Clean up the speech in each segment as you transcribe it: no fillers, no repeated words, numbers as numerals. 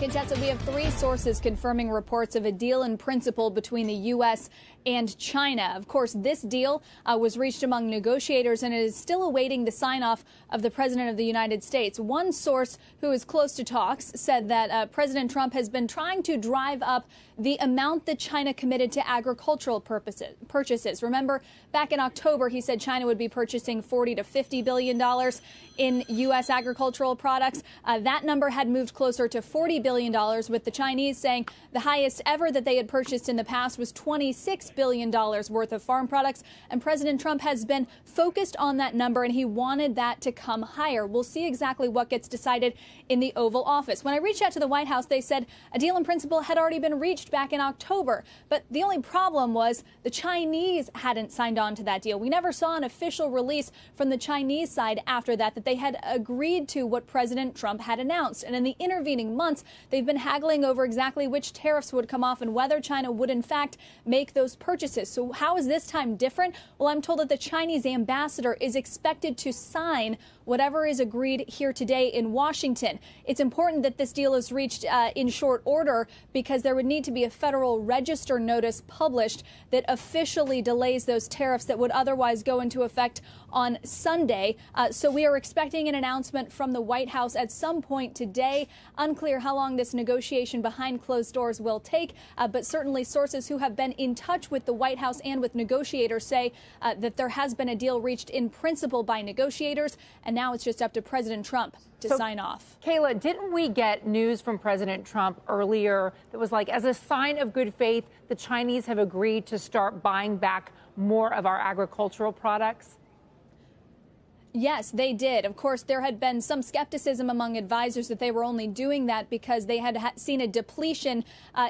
Contessa, we have three sources confirming reports of a deal in principle between the U.S. and China. Of course, this deal was reached among negotiators and it is still awaiting the sign-off of the President of the United States. One source who is close to talks said that President Trump has been trying to drive up the amount that China committed to agricultural purchases. Remember, back in October, he said China would be purchasing $40 to $50 billion in U.S. agricultural products. That number had moved closer to $40 billion, with the Chinese saying the highest ever that they had purchased in the past was $26 billion worth of farm products. And President Trump has been focused on that number, and he wanted that to come higher. We'll see exactly what gets decided in the Oval Office. When I reached out to the White House, they said a deal in principle had already been reached back in October. But the only problem was the Chinese hadn't signed on to that deal. We never saw an official release from the Chinese side after that they had agreed to what President Trump had announced. And in the intervening months, they've been haggling over exactly which tariffs would come off and whether China would, in fact, make those purchases. So how is this time different? Well, I'm told that the Chinese ambassador is expected to sign whatever is agreed here today in Washington. It's important that this deal is reached in short order because there would need to be a Federal Register notice published that officially delays those tariffs that would otherwise go into effect on Sunday. So we are expecting an announcement from the White House at some point today. Unclear how long this negotiation behind closed doors will take, but certainly sources who have been in touch with the White House and with negotiators say that there has been a deal reached in principle by negotiators, and now it's just up to President Trump to sign off. Kayla, didn't we get news from President Trump earlier that was like, as a sign of good faith, the Chinese have agreed to start buying back more of our agricultural products? Yes, they did. Of course, there had been some skepticism among advisors that they were only doing that because they had seen a depletion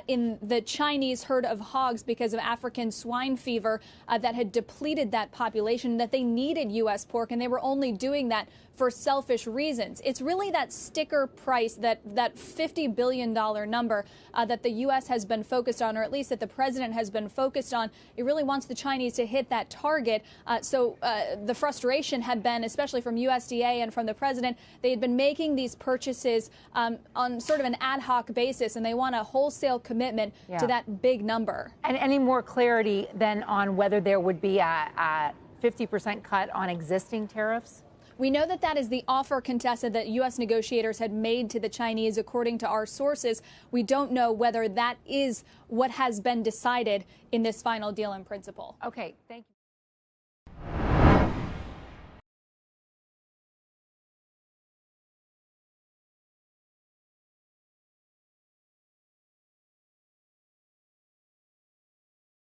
in the Chinese herd of hogs because of African swine fever that had depleted that population, that they needed U.S. pork, and they were only doing that for selfish reasons. It's really that sticker price, that $50 billion number that the U.S. has been focused on, or at least that the president has been focused on. It really wants the Chinese to hit that target. So the frustration had been, especially from USDA and from the president, they had been making these purchases on sort of an ad hoc basis, and they want a wholesale commitment to that big number. And any more clarity then on whether there would be a 50% cut on existing tariffs? We know that that is the offer, Contessa, that U.S. negotiators had made to the Chinese, according to our sources. We don't know whether that is what has been decided in this final deal in principle. Okay, thank you.